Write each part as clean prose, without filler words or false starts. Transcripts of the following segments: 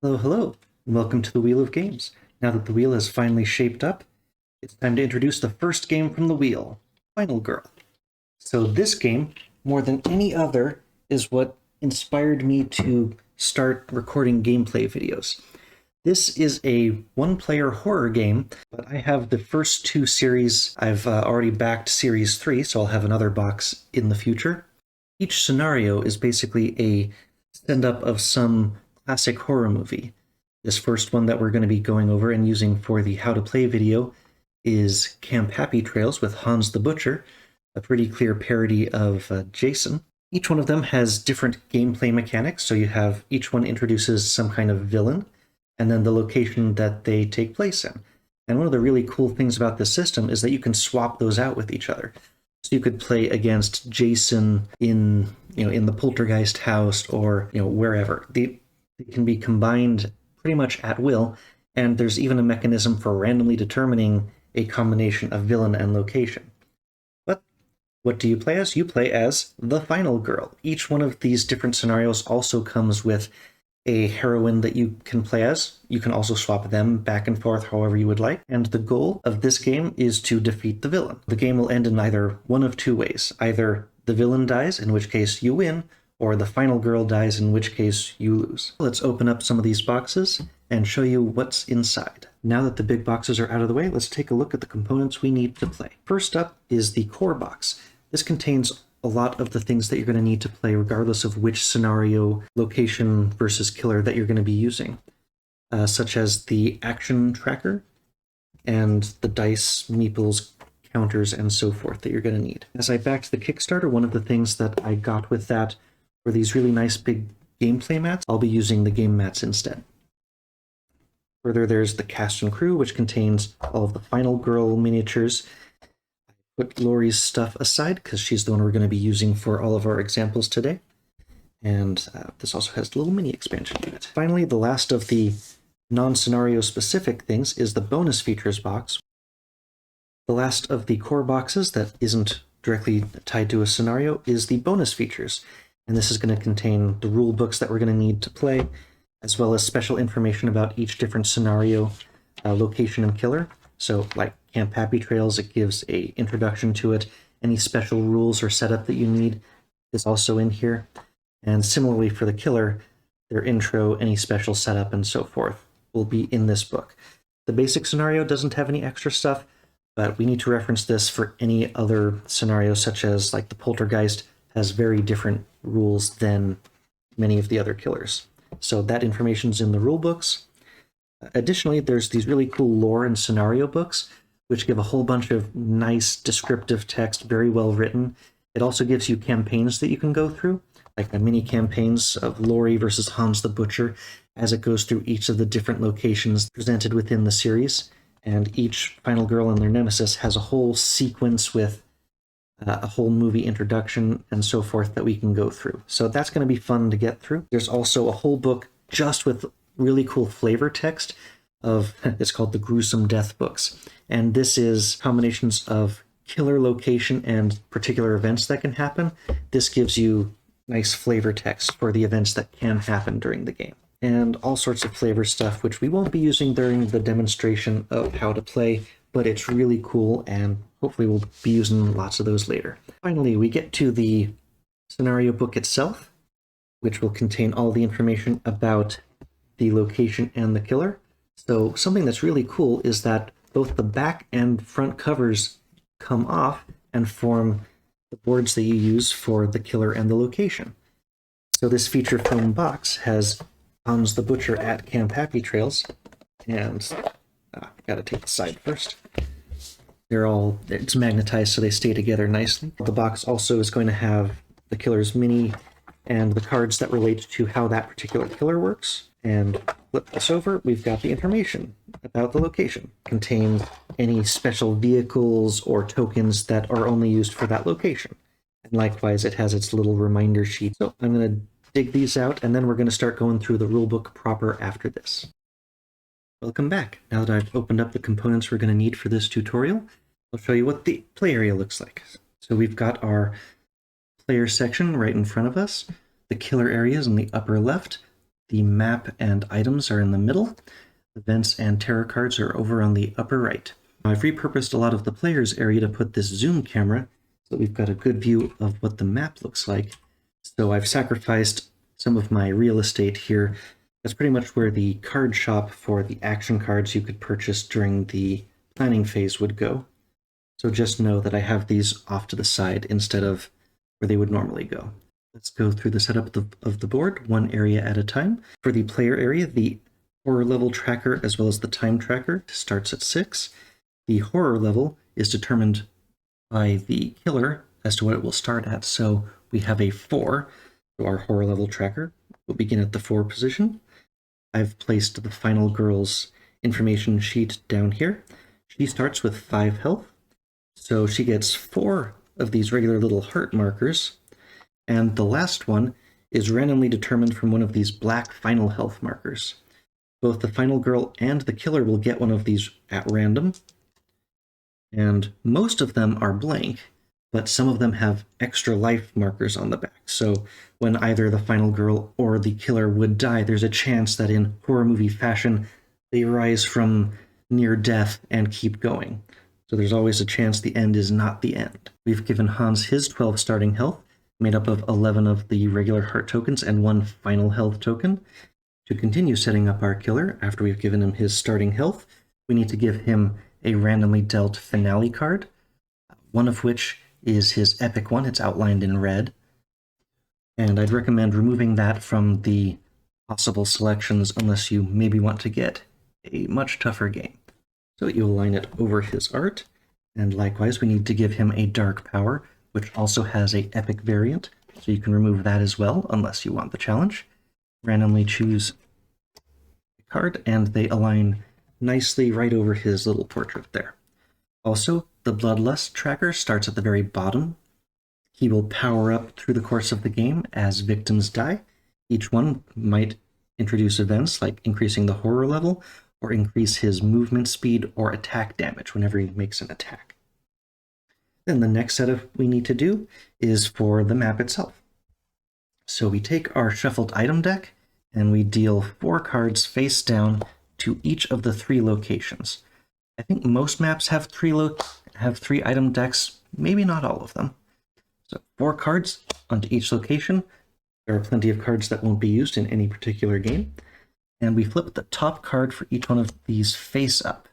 Hello, hello, and welcome to the Wheel of Games. Now that the wheel has finally shaped up, it's time to introduce the first game from the wheel, Final Girl. So this game, more than any other, is what inspired me to start recording gameplay videos. This is a one-player horror game, but I have the first two series. I've already backed Series 3, so I'll have another box in the future. Each scenario is basically a send-up of some classic horror movie. This first one that we're going to be going over and using for the How to Play video is Camp Happy Trails with Hans the Butcher, a pretty clear parody of Jason. Each one of them has different gameplay mechanics, so you have each one introduces some kind of villain, and then the location that they take place in. And one of the really cool things about this system is that you can swap those out with each other. So you could play against Jason in the Poltergeist house or wherever. They can be combined pretty much at will, and there's even a mechanism for randomly determining a combination of villain and location. But what do you play as? You play as the Final Girl. Each one of these different scenarios also comes with a heroine that you can play as. You can also swap them back and forth however you would like. And the goal of this game is to defeat the villain. The game will end in either one of two ways. Either the villain dies, in which case you win, or the final girl dies, in which case you lose. Let's open up some of these boxes and show you what's inside. Now that the big boxes are out of the way, let's take a look at the components we need to play. First up is the core box. This contains a lot of the things that you're going to need to play regardless of which scenario, location versus killer that you're going to be using, such as the action tracker and the dice, meeples, counters, and so forth that you're going to need. As I backed the Kickstarter, one of the things that I got with that were these really nice big gameplay mats. I'll be using the game mats instead. Further, there's the cast and crew, which contains all of the Final Girl miniatures. Put Laurie's stuff aside because she's the one we're going to be using for all of our examples today. And this also has a little mini expansion to it. Finally, the last of the non-scenario specific things is the bonus features box. The last of the core boxes that isn't directly tied to a scenario is the bonus features. And this is going to contain the rule books that we're going to need to play, as well as special information about each different scenario, location, and killer. So like Camp Happy Trails, it gives a introduction to it. Any special rules or setup that you need is also in here. And similarly for the killer, their intro, any special setup, and so forth will be in this book. The basic scenario doesn't have any extra stuff, but we need to reference this for any other scenario, such as like the Poltergeist has very different rules than many of the other killers. So that information's in the rule books. Additionally, there's these really cool lore and scenario books, which give a whole bunch of nice descriptive text, very well written. It also gives you campaigns that you can go through, like the mini campaigns of Laurie versus Hans the Butcher, as it goes through each of the different locations presented within the series. And each Final Girl and their nemesis has a whole sequence with a whole movie introduction and so forth that we can go through. So that's going to be fun to get through. There's also a whole book just with really cool flavor text of, it's called the Gruesome Death Books. And this is combinations of killer location and particular events that can happen. This gives you nice flavor text for the events that can happen during the game. And all sorts of flavor stuff, which we won't be using during the demonstration of how to play, but it's really cool, and hopefully we'll be using lots of those later. Finally, we get to the scenario book itself, which will contain all the information about the location and the killer. So something that's really cool is that both the back and front covers come off and form the boards that you use for the killer and the location. So this feature foam box has Hans the Butcher at Camp Happy Trails, and gotta take the side first. It's magnetized so they stay together nicely. The box also is going to have the killer's mini and the cards that relate to how that particular killer works. And flip this over, we've got the information about the location. Contains any special vehicles or tokens that are only used for that location. And likewise, it has its little reminder sheet. So I'm going to dig these out, and then we're going to start going through the rulebook proper after this. Welcome back. Now that I've opened up the components we're going to need for this tutorial, I'll show you what the play area looks like. So we've got our player section right in front of us. The killer area is in the upper left. The map and items are in the middle. Events and terror cards are over on the upper right. I've repurposed a lot of the player's area to put this zoom camera so that we've got a good view of what the map looks like. So I've sacrificed some of my real estate here. That's pretty much where the card shop for the action cards you could purchase during the planning phase would go. So just know that I have these off to the side instead of where they would normally go. Let's go through the setup of the board, one area at a time. For the player area, the horror level tracker as well as the time tracker starts at 6. The horror level is determined by the killer as to what it will start at. So we have a 4, so our horror level tracker will begin at the 4 position. I've placed the final girl's information sheet down here. She starts with 5 health, so she gets 4 of these regular little heart markers, and the last one is randomly determined from one of these black final health markers. Both the final girl and the killer will get one of these at random, and most of them are blank, but some of them have extra life markers on the back. So when either the final girl or the killer would die, there's a chance that in horror movie fashion, they rise from near death and keep going. So there's always a chance the end is not the end. We've given Hans his 12 starting health, made up of 11 of the regular heart tokens and 1 final health token. To continue setting up our killer, after we've given him his starting health, we need to give him a randomly dealt finale card, one of which is his epic one. It's outlined in red. And I'd recommend removing that from the possible selections unless you maybe want to get a much tougher game. So you align it over his art, and likewise we need to give him a dark power, which also has a epic variant, so you can remove that as well unless you want the challenge. Randomly choose a card, and they align nicely right over his little portrait there. Also, the Bloodlust tracker starts at the very bottom. He will power up through the course of the game as victims die. Each one might introduce events like increasing the horror level, or increase his movement speed or attack damage whenever he makes an attack. Then the next setup we need to do is for the map itself. So we take our shuffled item deck, and we deal 4 cards face down to each of the 3 locations. I think most maps have 3 item decks, maybe not all of them. So 4 cards onto each location. There are plenty of cards that won't be used in any particular game. And we flip the top card for each one of these face up.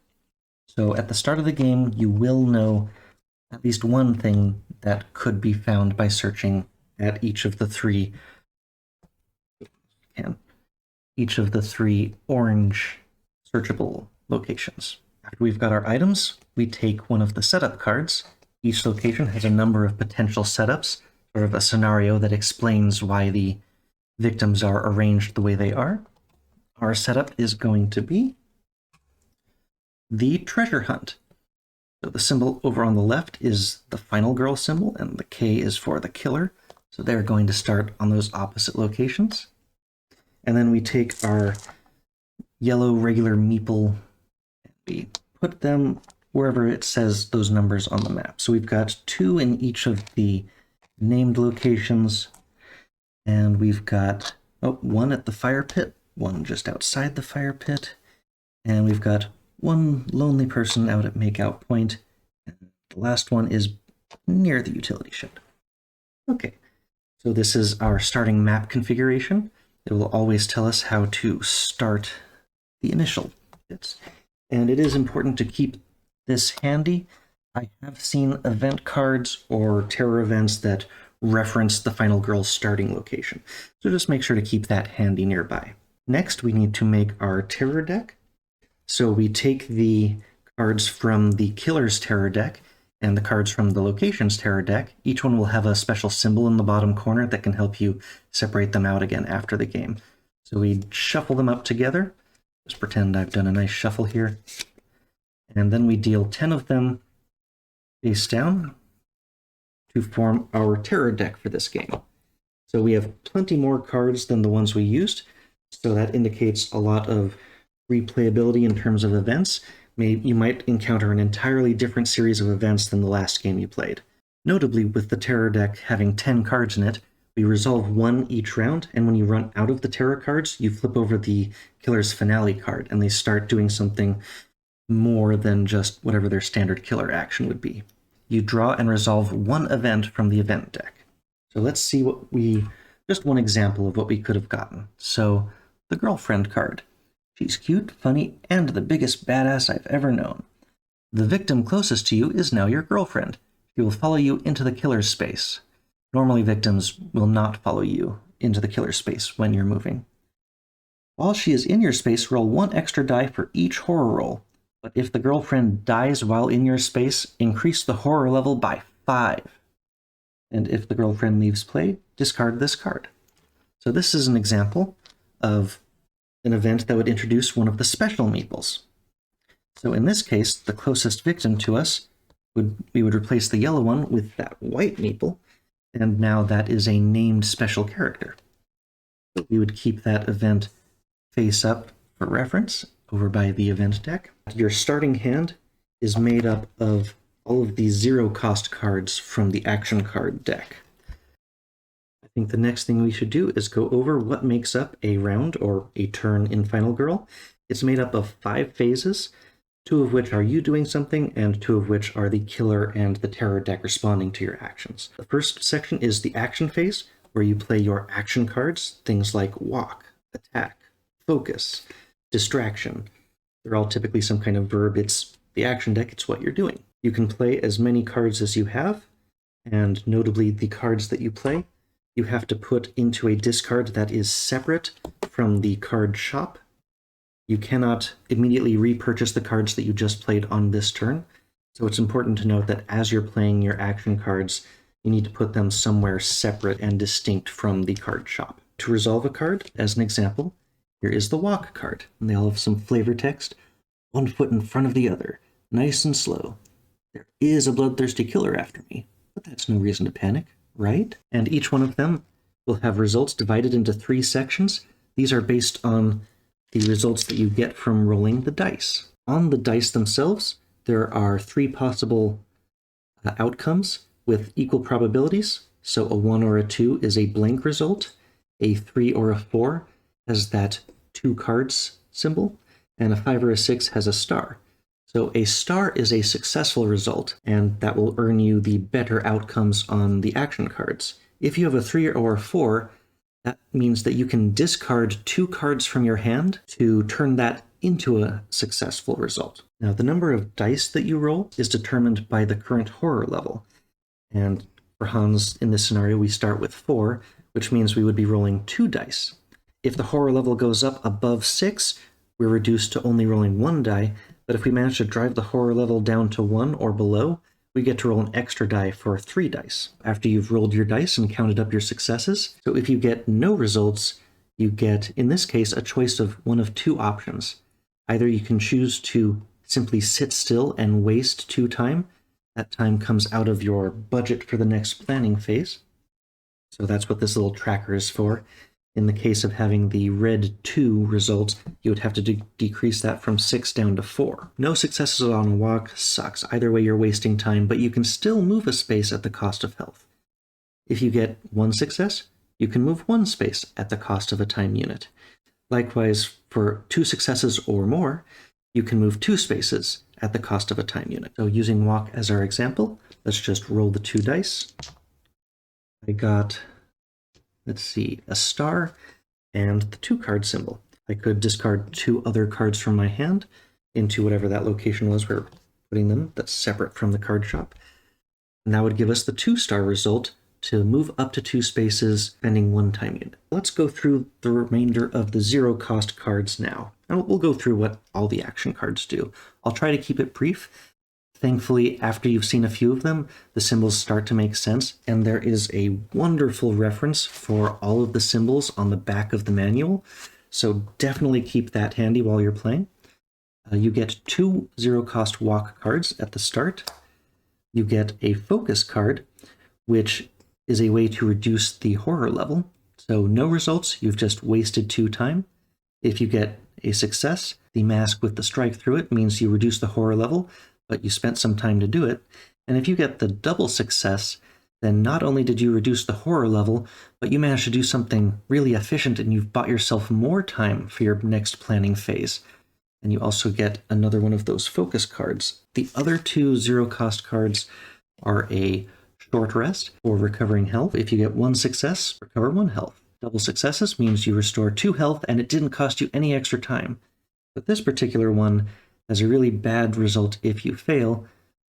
So at the start of the game, you will know at least one thing that could be found by searching at each of the 3 orange searchable locations. After we've got our items, we take one of the setup cards. Each location has a number of potential setups, sort of a scenario that explains why the victims are arranged the way they are. Our setup is going to be the treasure hunt. So the symbol over on the left is the final girl symbol, and the K is for the killer. So they're going to start on those opposite locations. And then we take our yellow regular meeple and we put them wherever it says those numbers on the map. So we've got 2 in each of the named locations, and we've got 1 at the fire pit, 1 just outside the fire pit, and we've got 1 lonely person out at Makeout Point, and the last one is near the utility shed. Okay, so this is our starting map configuration. It will always tell us how to start the initial bits, and it is important to keep this handy. I have seen event cards or terror events that reference the final girl's starting location, so just make sure to keep that handy nearby. Next, we need to make our terror deck. So we take the cards from the killer's terror deck and the cards from the location's terror deck. Each one will have a special symbol in the bottom corner that can help you separate them out again after the game. So we shuffle them up together. Just pretend I've done a nice shuffle here. And then we deal 10 of them face down to form our terror deck for this game. So we have plenty more cards than the ones we used, so that indicates a lot of replayability in terms of events. You might encounter an entirely different series of events than the last game you played. Notably, with the terror deck having 10 cards in it, We resolve one each round, and when you run out of the terror cards, you flip over the killer's finale card, and they start doing something more than just whatever their standard killer action would be. You draw and resolve one event from the event deck. So let's see just one example of what we could have gotten. So the girlfriend card. She's cute, funny, and the biggest badass I've ever known. The victim closest to you is now your girlfriend. She will follow you into the killer's space. Normally, victims will not follow you into the killer's space when you're moving. While she is in your space, roll one extra die for each horror roll. But if the girlfriend dies while in your space, increase the horror level by 5. And if the girlfriend leaves play, discard this card. So this is an example of an event that would introduce one of the special meeples. So in this case, the closest victim to us, we would replace the yellow one with that white meeple, and now that is a named special character. So we would keep that event face up for reference over by the event deck. Your starting hand is made up of all of the zero-cost cards from the action card deck. I think the next thing we should do is go over what makes up a round or a turn in Final Girl. It's made up of 5 phases, 2 of which are you doing something, and 2 of which are the killer and the terror deck responding to your actions. The first section is the action phase, where you play your action cards, things like walk, attack, focus, distraction. They're all typically some kind of verb. It's the action deck, it's what you're doing. You can play as many cards as you have, and notably the cards that you play, you have to put into a discard that is separate from the card shop. You cannot immediately repurchase the cards that you just played on this turn, so it's important to note that as you're playing your action cards, you need to put them somewhere separate and distinct from the card shop. To resolve a card, as an example, here is the walk card, and they all have some flavor text. 1 foot in front of the other, nice and slow. There is a bloodthirsty killer after me, but that's no reason to panic, right? And each one of them will have results divided into 3 sections. These are based on the results that you get from rolling the dice. On the dice themselves, there are 3 possible outcomes with equal probabilities. So a 1 or a 2 is a blank result. A 3 or a 4 has that 2 cards symbol, and a 5 or a 6 has a star. So a star is a successful result, and that will earn you the better outcomes on the action cards. If you have a 3 or a 4, that means that you can discard 2 cards from your hand to turn that into a successful result. Now, the number of dice that you roll is determined by the current horror level. And for Hans, in this scenario, we start with 4, which means we would be rolling 2 dice. If the horror level goes up above 6, we're reduced to only rolling 1 die, but if we manage to drive the horror level down to 1 or below, we get to roll an extra die for 3 dice after you've rolled your dice and counted up your successes. So if you get no results, you get, in this case, a choice of one of 2 options. Either you can choose to simply sit still and waste 2 time. That time comes out of your budget for the next planning phase. So that's what this little tracker is for. In the case of having the red 2 result, you would have to decrease that from 6 down to 4. No successes on a walk sucks. Either way, you're wasting time, but you can still move a space at the cost of health. If you get 1 success, you can move 1 space at the cost of a time unit. Likewise, for 2 successes or more, you can move 2 spaces at the cost of a time unit. So using walk as our example, let's just roll the 2 dice. I got, let's see, a star and the 2 card symbol. I could discard 2 other cards from my hand into whatever that location was where we're putting them, that's separate from the card shop. And that would give us the 2-star result to move up to 2 spaces, spending 1 time unit. Let's go through the remainder of the 0-cost cards now. And we'll go through what all the action cards do. I'll try to keep it brief. Thankfully, after you've seen a few of them, the symbols start to make sense, and there is a wonderful reference for all of the symbols on the back of the manual, so definitely keep that handy while you're playing. You get 2 0-cost walk cards at the start. You get a focus card, which is a way to reduce the horror level. So no results, you've just wasted 2 time. If you get a success, the mask with the strike through it means you reduce the horror level, but you spent some time to do it. And if you get the double success, then not only did you reduce the horror level, but you managed to do something really efficient and you've bought yourself more time for your next planning phase. And you also get another one of those focus cards. The other two zero-cost cards are a short rest for recovering health. If you get 1 success, recover 1 health. Double successes means you restore 2 health and it didn't cost you any extra time. But this particular one has a really bad result if you fail.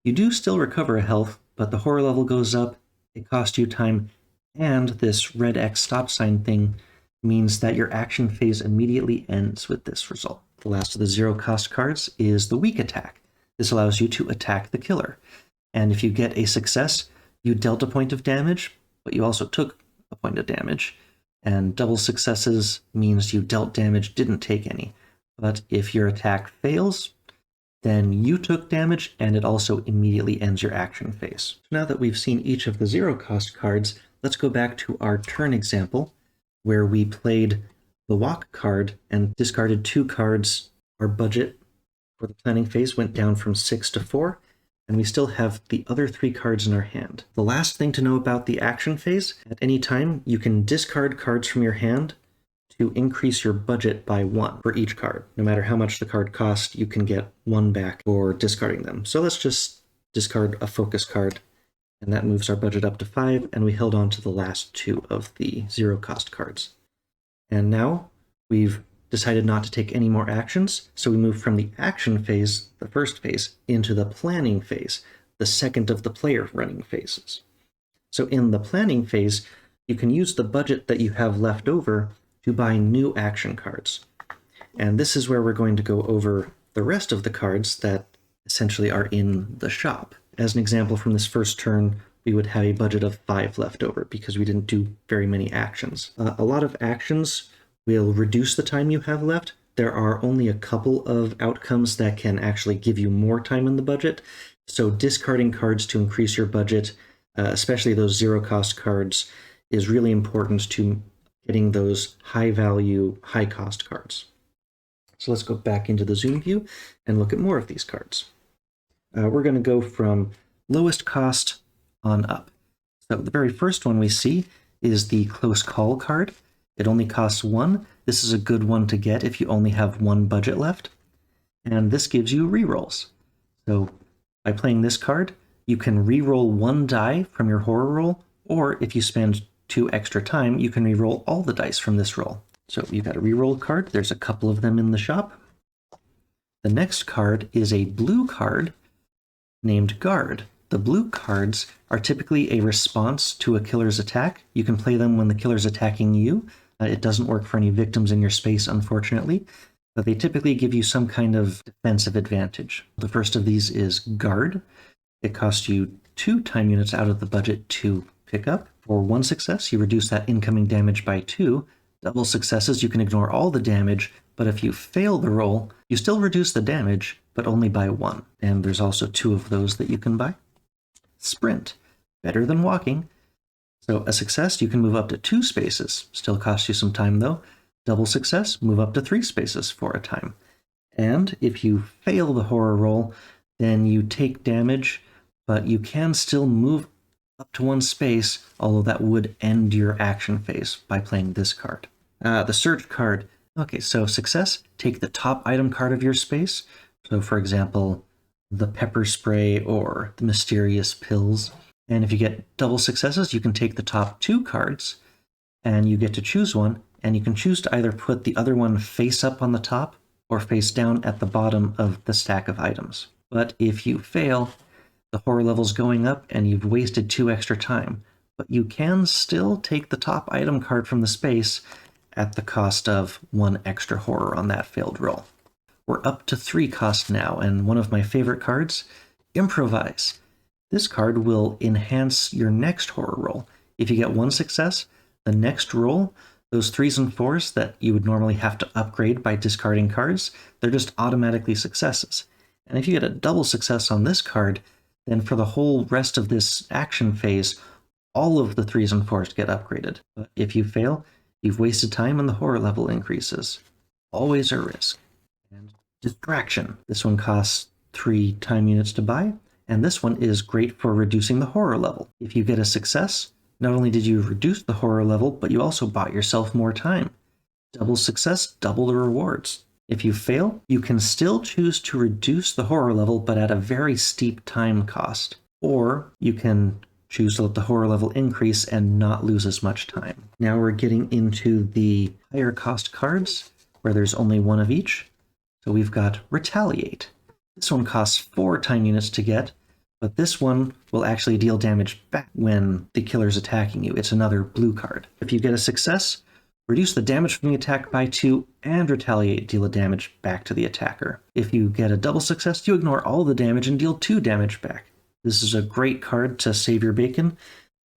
You do still recover a health, but the horror level goes up, it costs you time, and this red X stop sign thing means that your action phase immediately ends with this result. The last of the zero-cost cards is the weak attack. This allows you to attack the killer. And if you get a success, you dealt a point of damage, but you also took a point of damage. And double successes means you dealt damage, didn't take any. But if your attack fails, then you took damage, and it also immediately ends your action phase. So now that we've seen each of the zero-cost cards, let's go back to our turn example, where we played the walk card and discarded 2 cards. Our budget for the planning phase went down from 6 to 4, and we still have the other 3 cards in our hand. The last thing to know about the action phase, at any time you can discard cards from your hand to increase your budget by 1 for each card. No matter how much the card costs, you can get 1 back for discarding them. So let's just discard a focus card, and that moves our budget up to 5, and we held on to the last 2 of the zero-cost cards. And now we've decided not to take any more actions, so we move from the action phase, the first phase, into the planning phase, the second of the player running phases. So in the planning phase, you can use the budget that you have left over to buy new action cards. And this is where we're going to go over the rest of the cards that essentially are in the shop. As an example, from this first turn, we would have a budget of 5 left over because we didn't do very many actions. A lot of actions will reduce the time you have left. There are only a couple of outcomes that can actually give you more time in the budget. So discarding cards to increase your budget, especially those zero-cost cards, is really important to getting those high-value, high-cost cards. So let's go back into the zoom view and look at more of these cards. We're going to go from lowest cost on up. So the very first one we see is the Close Call card. It only costs 1. This is a good one to get if you only have 1 budget left. And this gives you rerolls. So by playing this card, you can reroll 1 die from your horror roll, or if you spend 2 extra time, you can reroll all the dice from this roll. So you've got a reroll card. There's a couple of them in the shop. The next card is a blue card named Guard. The blue cards are typically a response to a killer's attack. You can play them when the killer's attacking you. It doesn't work for any victims in your space, unfortunately, but they typically give you some kind of defensive advantage. The first of these is Guard. It costs you 2 time units out of the budget to pick up. For 1 success, you reduce that incoming damage by 2. Double successes, you can ignore all the damage, but if you fail the roll, you still reduce the damage, but only by 1. And there's also 2 of those that you can buy. Sprint, better than walking. So a success, you can move up to 2 spaces. Still costs you some time though. Double success, move up to 3 spaces for a time. And if you fail the horror roll, then you take damage, but you can still move up to 1 space, although that would end your action phase by playing this card. The search card. Okay, so success, take the top item card of your space. So for example, the pepper spray or the mysterious pills. And if you get double successes, you can take the top 2 cards and you get to choose one, and you can choose to either put the other one face up on the top or face down at the bottom of the stack of items. But if you fail, the horror level's going up and you've wasted 2 extra time. But you can still take the top item card from the space at the cost of 1 extra horror on that failed roll. We're up to 3 cost now, and one of my favorite cards, Improvise. This card will enhance your next horror roll. If you get 1 success, the next roll, those 3s and 4s that you would normally have to upgrade by discarding cards, they're just automatically successes. And if you get a double success on this card, then for the whole rest of this action phase, all of the 3s and 4s get upgraded. But if you fail, you've wasted time and the horror level increases. Always a risk. And Distraction. This one costs 3 time units to buy, and this one is great for reducing the horror level. If you get a success, not only did you reduce the horror level, but you also bought yourself more time. Double success, double the rewards. If you fail, you can still choose to reduce the horror level, but at a very steep time cost. Or you can choose to let the horror level increase and not lose as much time. Now we're getting into the higher cost cards, where there's only one of each. So we've got Retaliate. This one costs 4 time units to get, but this one will actually deal damage back when the killer's attacking you. It's another blue card. If you get a success, reduce the damage from the attack by 2 and Retaliate, deal a damage back to the attacker. If you get a double success, you ignore all the damage and deal 2 damage back. This is a great card to save your bacon,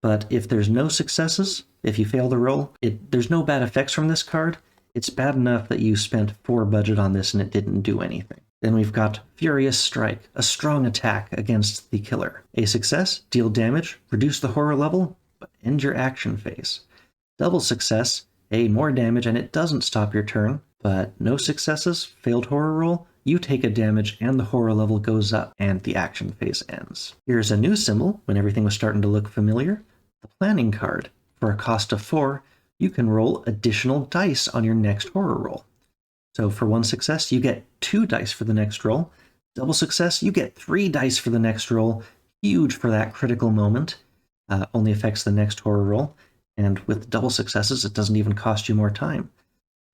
but if there's no successes, if you fail the roll, there's no bad effects from this card. It's bad enough that you spent 4 budget on this and it didn't do anything. Then we've got Furious Strike, a strong attack against the killer. A success, deal damage, reduce the horror level, but end your action phase. Double success, more damage and it doesn't stop your turn, but no successes, failed horror roll, you take a damage and the horror level goes up and the action phase ends. Here's a new symbol when everything was starting to look familiar, the Planning card. For a cost of 4, you can roll additional dice on your next horror roll. So for 1 success, you get 2 dice for the next roll. Double success, you get 3 dice for the next roll. Huge for that critical moment. Only affects the next horror roll. And with double successes, it doesn't even cost you more time.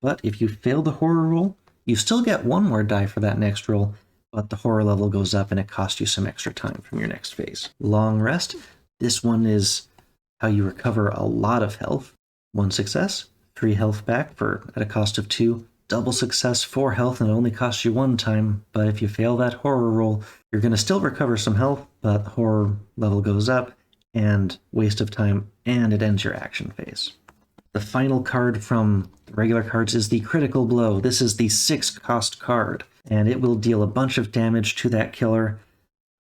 But if you fail the horror roll, you still get 1 more die for that next roll, but the horror level goes up and it costs you some extra time from your next phase. Long Rest. This one is how you recover a lot of health. 1 success, 3 health back at a cost of 2. Double success, 4 health, and it only costs you 1 time. But if you fail that horror roll, you're going to still recover some health, but the horror level goes up, and waste of time, and it ends your action phase. The final card from the regular cards is the Critical Blow. This is the 6 cost card, and it will deal a bunch of damage to that killer,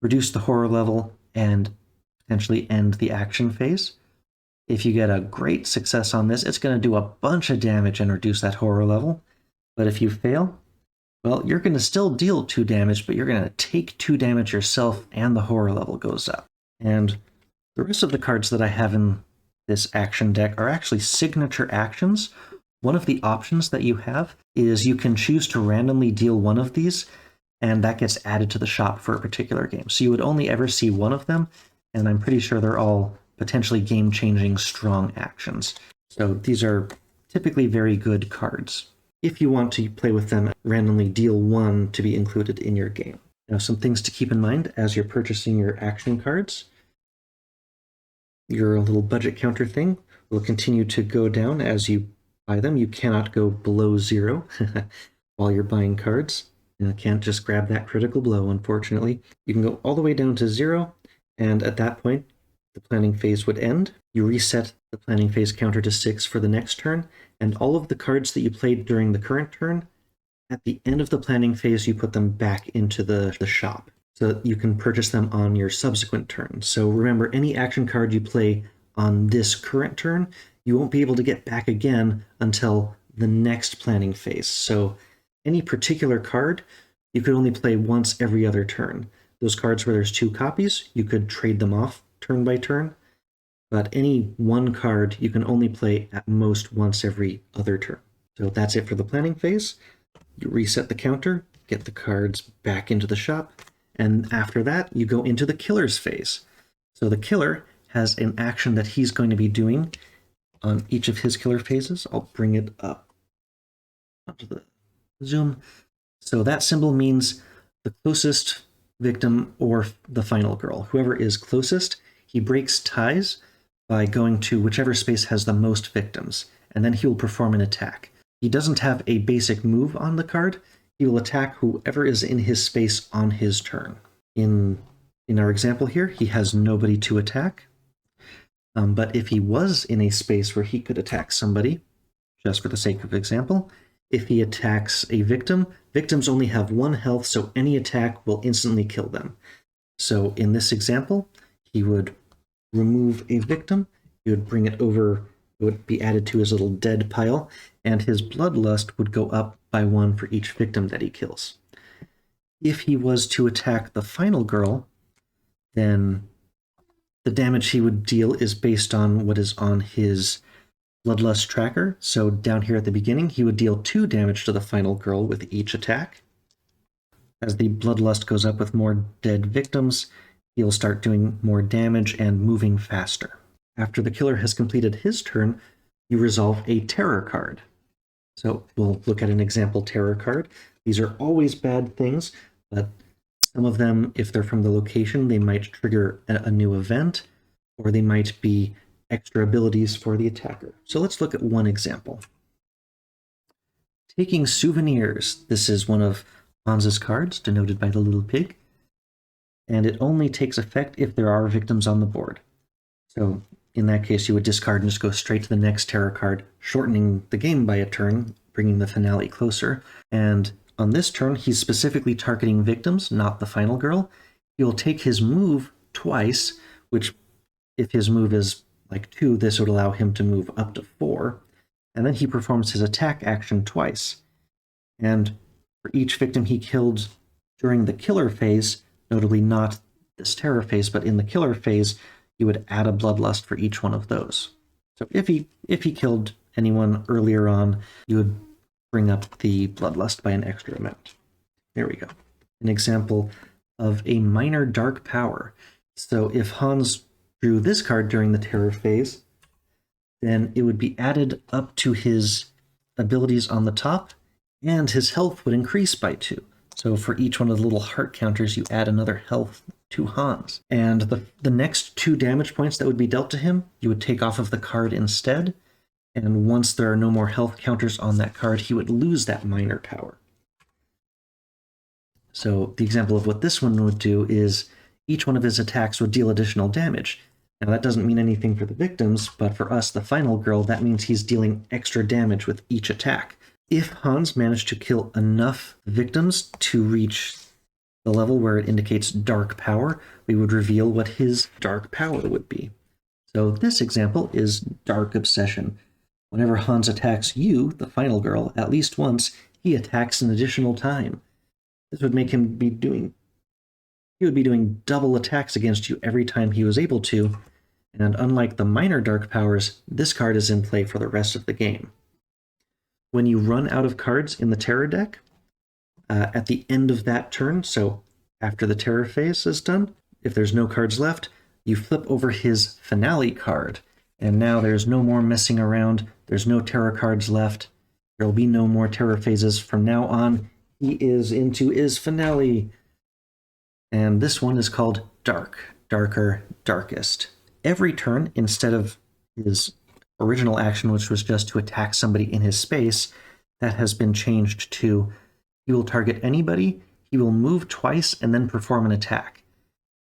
reduce the horror level, and potentially end the action phase. If you get a great success on this, it's going to do a bunch of damage and reduce that horror level. But if you fail, well, you're going to still deal 2 damage, but you're going to take 2 damage yourself and the horror level goes up. And the rest of the cards that I have in this action deck are actually signature actions. One of the options that you have is you can choose to randomly deal 1 of these, and that gets added to the shop for a particular game. So you would only ever see 1 of them, and I'm pretty sure they're all potentially game-changing strong actions. So these are typically very good cards. If you want to play with them, randomly deal 1 to be included in your game. Now, some things to keep in mind as you're purchasing your action cards. Your little budget counter thing will continue to go down as you buy them. You cannot go below 0 while you're buying cards. You can't just grab that Critical Blow, unfortunately. You can go all the way down to 0, and at that point, the planning phase would end. You reset the planning phase counter to 6 for the next turn, and all of the cards that you played during the current turn, at the end of the planning phase, you put them back into the shop so that you can purchase them on your subsequent turn. So remember, any action card you play on this current turn, you won't be able to get back again until the next planning phase. So any particular card, you could only play once every other turn. Those cards where there's 2 copies, you could trade them off turn by turn. But any 1 card, you can only play at most once every other turn. So that's it for the planning phase. You reset the counter, get the cards back into the shop, and after that, you go into the killer's phase. So the killer has an action that he's going to be doing on each of his killer phases. I'll bring it up onto the zoom. So that symbol means the closest victim or the final girl. Whoever is closest, he breaks ties by going to whichever space has the most victims, and then he will perform an attack. He doesn't have a basic move on the card. He will attack whoever is in his space on his turn. In our example here, he has nobody to attack. But if he was in a space where he could attack somebody, just for the sake of example, if he attacks a victim, victims only have 1 health, so any attack will instantly kill them. So in this example, he would remove a victim, he would bring it over, it would be added to his little dead pile, and his bloodlust would go up by 1 for each victim that he kills. If he was to attack the final girl, then the damage he would deal is based on what is on his Bloodlust tracker. So down here at the beginning, he would deal 2 damage to the final girl with each attack. As the Bloodlust goes up with more dead victims, he'll start doing more damage and moving faster. After the killer has completed his turn, you resolve a terror card. So we'll look at an example terror card. These are always bad things, but some of them, if they're from the location, they might trigger a new event, or they might be extra abilities for the attacker. So let's look at one example. Taking Souvenirs. This is one of Hans's cards, denoted by the little pig, and it only takes effect if there are victims on the board. So in that case, you would discard and just go straight to the next terror card, shortening the game by a turn, bringing the finale closer. And on this turn, he's specifically targeting victims, not the final girl. He'll take his move twice, which, if his move is like 2, this would allow him to move up to 4. And then he performs his attack action twice. And for each victim he killed during the killer phase, notably not this terror phase, but in the killer phase, you would add a Bloodlust for each one of those. So if he killed anyone earlier on, you would bring up the Bloodlust by an extra amount. There we go. An example of a minor dark power. So if Hans drew this card during the terror phase, then it would be added up to his abilities on the top, and his health would increase by 2. So for each one of the little heart counters, you add another health to Hans. And the next 2 damage points that would be dealt to him, you would take off of the card instead, and once there are no more health counters on that card, he would lose that minor power. So the example of what this one would do is each one of his attacks would deal additional damage. Now that doesn't mean anything for the victims, but for us, the final girl, that means he's dealing extra damage with each attack. If Hans managed to kill enough victims to reach the level where it indicates dark power, we would reveal what his dark power would be. So this example is Dark Obsession. Whenever Hans attacks you, the final girl, at least once, he attacks an additional time. This would make him he would be doing double attacks against you every time he was able to, and unlike the minor dark powers, this card is in play for the rest of the game. When you run out of cards in the terror deck, at the end of that turn, so after the terror phase is done, if there's no cards left, you flip over his finale card, and now there's no more messing around, there's no terror cards left, there'll be no more terror phases from now on. He is into his finale. And this one is called Dark, Darker, Darkest. Every turn, instead of his original action, which was just to attack somebody in his space, that has been changed to he will target anybody, he will move twice, and then perform an attack.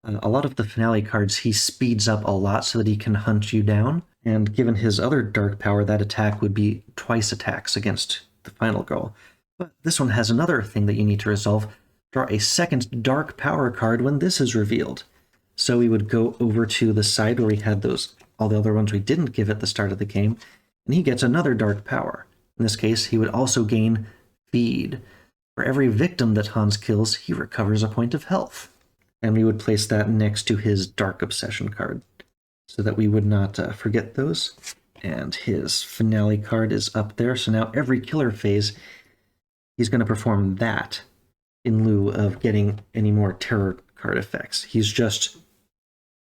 A lot of the finale cards, he speeds up a lot so that he can hunt you down, and given his other dark power, that attack would be twice attacks against the final girl. But this one has another thing that you need to resolve. Draw a second dark power card when this is revealed. So we would go over to the side where we had all the other ones we didn't give at the start of the game, and he gets another dark power. In this case, he would also gain Feed. For every victim that Hans kills, he recovers a point of health. And we would place that next to his Dark Obsession card, so that we would not forget those. And his finale card is up there, so now every killer phase, he's going to perform that in lieu of getting any more terror card effects. He's just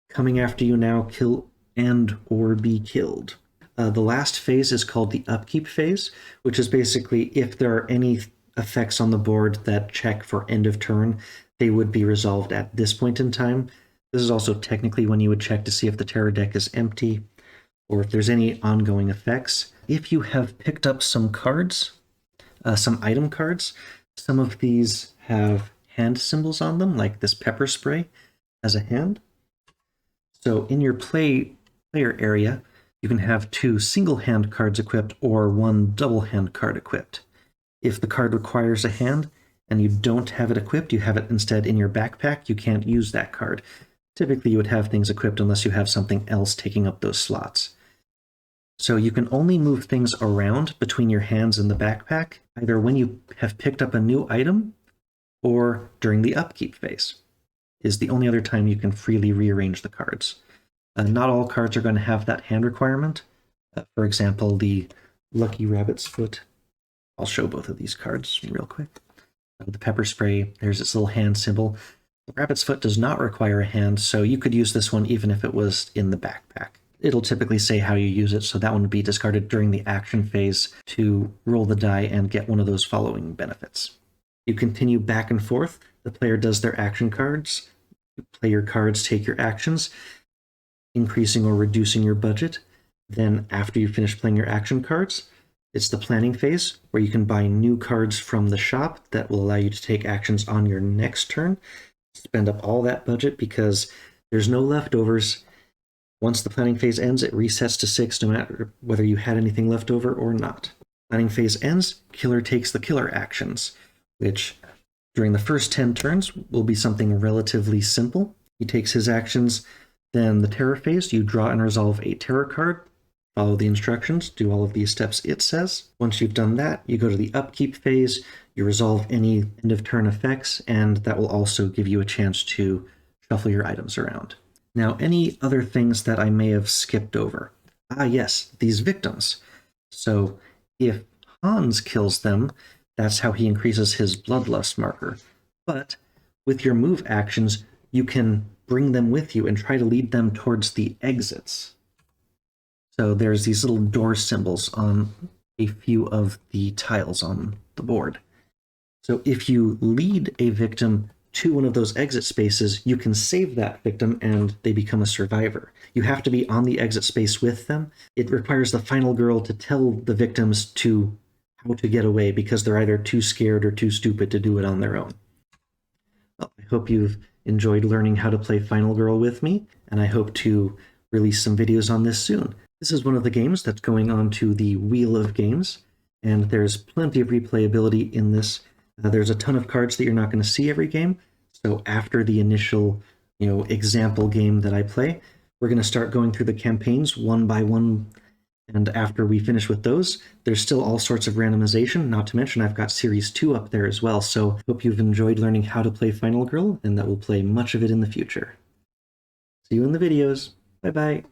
coming after you now, kill and or be killed. The last phase is called the Upkeep phase, which is basically if there are any effects on the board that check for end of turn, they would be resolved at this point in time. This is also technically when you would check to see if the terror deck is empty or if there's any ongoing effects. If you have picked up some cards, some item cards, some of these have hand symbols on them, like this pepper spray as a hand. So in your player area, you can have 2 single hand cards equipped or 1 double hand card equipped. If the card requires a hand and you don't have it equipped, you have it instead in your backpack, you can't use that card. Typically you would have things equipped unless you have something else taking up those slots. So you can only move things around between your hands and the backpack, either when you have picked up a new item or during the upkeep phase. is the only other time you can freely rearrange the cards. Not all cards are going to have that hand requirement. For example, the Lucky Rabbit's Foot. I'll show both of these cards real quick. The Pepper Spray, there's its little hand symbol. The Rabbit's Foot does not require a hand, so you could use this one even if it was in the backpack. It'll typically say how you use it, so that one would be discarded during the action phase to roll the die and get one of those following benefits. You continue back and forth. The player does their action cards. You play your cards, take your actions, increasing or reducing your budget. Then after you finish playing your action cards, it's the planning phase where you can buy new cards from the shop that will allow you to take actions on your next turn. Spend up all that budget because there's no leftovers. Once the planning phase ends, it resets to 6 no matter whether you had anything left over or not. Planning phase ends, killer takes the killer actions, which during the first 10 turns will be something relatively simple. He takes his actions. Then the terror phase, you draw and resolve a terror card, follow the instructions, do all of these steps it says. Once you've done that, you go to the upkeep phase, you resolve any end of turn effects, and that will also give you a chance to shuffle your items around. Now, any other things that I may have skipped over? Yes, these victims. So if Hans kills them, that's how he increases his bloodlust marker. But with your move actions, you can bring them with you and try to lead them towards the exits. So there's these little door symbols on a few of the tiles on the board. So if you lead a victim to one of those exit spaces, you can save that victim and they become a survivor. You have to be on the exit space with them. It requires the final girl to tell the victims how to get away because they're either too scared or too stupid to do it on their own. Well, I hope you've enjoyed learning how to play Final Girl with me, and I hope to release some videos on this soon. This is one of the games that's going on to the Wheel of Games, and there's plenty of replayability in this. There's a ton of cards that you're not going to see every game, so after the initial, example game that I play, we're going to start going through the campaigns one by one, and after we finish with those, there's still all sorts of randomization, not to mention I've got Series 2 up there as well, so hope you've enjoyed learning how to play Final Girl, and that we'll play much of it in the future. See you in the videos. Bye-bye.